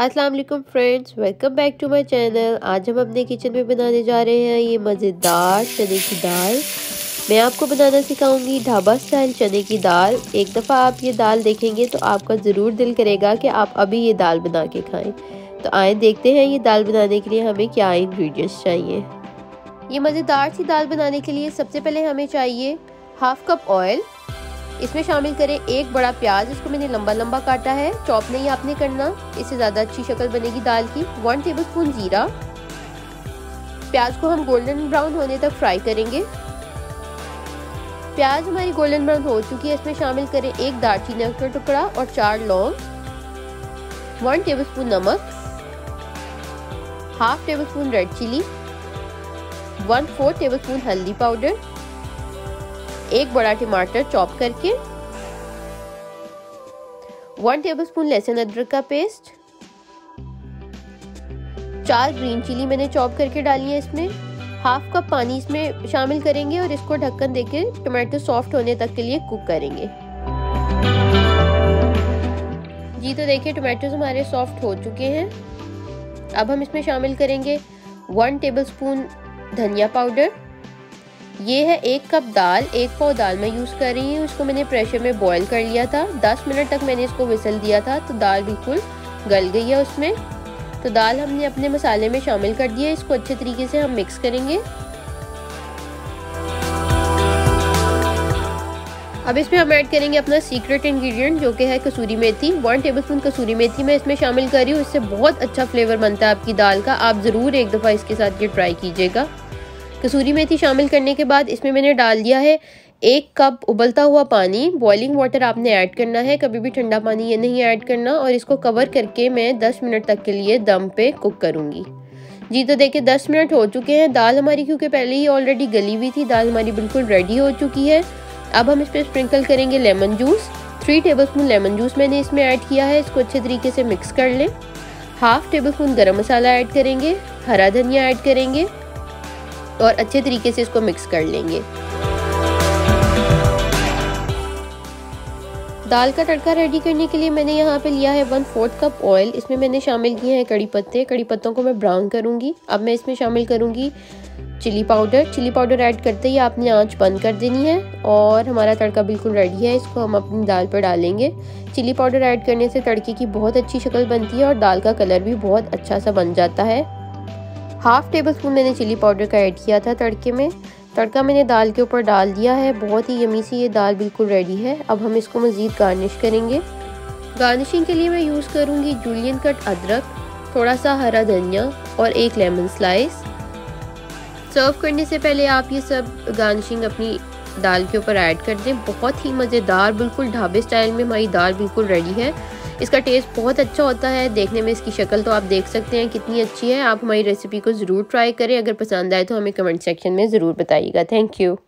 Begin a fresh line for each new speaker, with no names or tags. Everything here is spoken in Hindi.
अस्सलाम वालेकुम friends, welcome back to my channel. आज हम अपने किचन में बनाने जा रहे हैं ये मज़ेदार चने की दाल। मैं आपको बनाना सिखाऊंगी ढाबा स्टाइल चने की दाल। एक दफ़ा आप ये दाल देखेंगे तो आपका ज़रूर दिल करेगा कि आप अभी ये दाल बना के खाएं। तो आए देखते हैं ये दाल बनाने के लिए हमें क्या इंग्रेडिएंट्स चाहिए। ये मज़ेदार सी दाल बनाने के लिए सबसे पहले हमें चाहिए 1/2 कप ऑयल। इसमें शामिल करें एक बड़ा प्याज, इसको मैंने लंबा लंबा काटा है, चॉप नहीं आपने करना, इससे ज़्यादा अच्छी शक्ल बनेगी दाल की। 1 टेबलस्पून जीरा। प्याज को हम गोल्डन ब्राउन होने तक फ्राई करेंगे। प्याज हमारी गोल्डन ब्राउन हो चुकी है, इसमें शामिल करें एक दालचीनी का टुकड़ा और 4 लौंग, 1 टेबलस्पून नमक, 1/2 टेबलस्पून रेड चिली, 1/4 टेबलस्पून हल्दी पाउडर, एक बड़ा टमाटर चॉप करके, 1 टेबलस्पून लहसुन अदरक का पेस्ट, 4 ग्रीन चिली मैंने चॉप करके डाली है इसमें। 1/2 कप पानी इसमें शामिल करेंगे और इसको ढक्कन देके टमाटो सॉफ्ट होने तक के लिए कुक करेंगे। जी तो देखिए टमाटोज हमारे सॉफ्ट हो चुके हैं। अब हम इसमें शामिल करेंगे 1 टेबलस्पून धनिया पाउडर। ये है 1 कप दाल, 1 पाव दाल मैं यूज़ कर रही हूँ। इसको मैंने प्रेशर में बॉईल कर लिया था, 10 मिनट तक मैंने इसको विसल दिया था, तो दाल बिल्कुल गल गई है उसमें। तो दाल हमने अपने मसाले में शामिल कर दिया, इसको अच्छे तरीके से हम मिक्स करेंगे। अब इसमें हम ऐड करेंगे अपना सीक्रेट इंग्रेडिएंट जो कि है कसूरी मेथी। 1 टेबलस्पून कसूरी मेथी मैं इसमें शामिल कर रही हूँ, इससे बहुत अच्छा फ्लेवर बनता है आपकी दाल का। आप ज़रूर एक दफ़ा इसके साथ ये ट्राई कीजिएगा। कसूरी मेथी शामिल करने के बाद इसमें मैंने डाल दिया है 1 कप उबलता हुआ पानी। बॉइलिंग वाटर आपने ऐड करना है, कभी भी ठंडा पानी ये नहीं ऐड करना। और इसको कवर करके मैं 10 मिनट तक के लिए दम पे कुक करूँगी। जी तो देखिए 10 मिनट हो चुके हैं। दाल हमारी क्योंकि पहले ही ऑलरेडी गली हुई थी, दाल हमारी बिल्कुल रेडी हो चुकी है। अब हम इस पर स्प्रिंकल करेंगे lemon juice. 3 tablespoon lemon juice मैंने इसमें ऐड किया है, इसको अच्छे तरीके से मिक्स कर लें। 1/2 टेबलस्पून गरम मसाला ऐड करेंगे, हरा धनिया ऐड करेंगे और अच्छे तरीके से इसको मिक्स कर लेंगे। दाल का तड़का रेडी करने के लिए मैंने यहाँ पे लिया है 1/4 कप ऑयल। इसमें मैंने शामिल किए हैं कड़ी पत्ते। कड़ी पत्तों को मैं ब्राउन करूँगी। अब मैं इसमें शामिल करूँगी chilli powder. Chilli powder add करते ही आपने आंच बंद कर देनी है और हमारा तड़का बिल्कुल रेडी है। इसको हम अपनी दाल पर डालेंगे। चिली पाउडर ऐड करने से तड़के की बहुत अच्छी शक्ल बनती है और दाल का कलर भी बहुत अच्छा सा बन जाता है। 1/2 टेबलस्पून मैंने चिली पाउडर का ऐड किया था तड़के में। तड़का मैंने दाल के ऊपर डाल दिया है। बहुत ही यमी सी ये दाल बिल्कुल रेडी है। अब हम इसको मज़ीद गार्निश करेंगे। गार्निशिंग के लिए मैं यूज़ करूँगी जूलियन कट अदरक, थोड़ा सा हरा धनिया और 1 लेमन स्लाइस। सर्व करने से पहले आप ये सब गार्निशिंग अपनी दाल के ऊपर ऐड कर दें। बहुत ही मज़ेदार बिल्कुल ढाबे स्टाइल में हमारी दाल बिल्कुल रेडी है। इसका टेस्ट बहुत अच्छा होता है। देखने में इसकी शक्ल तो आप देख सकते हैं कितनी अच्छी है। आप हमारी रेसिपी को ज़रूर ट्राई करें। अगर पसंद आए तो हमें कमेंट सेक्शन में ज़रूर बताइएगा। Thank you.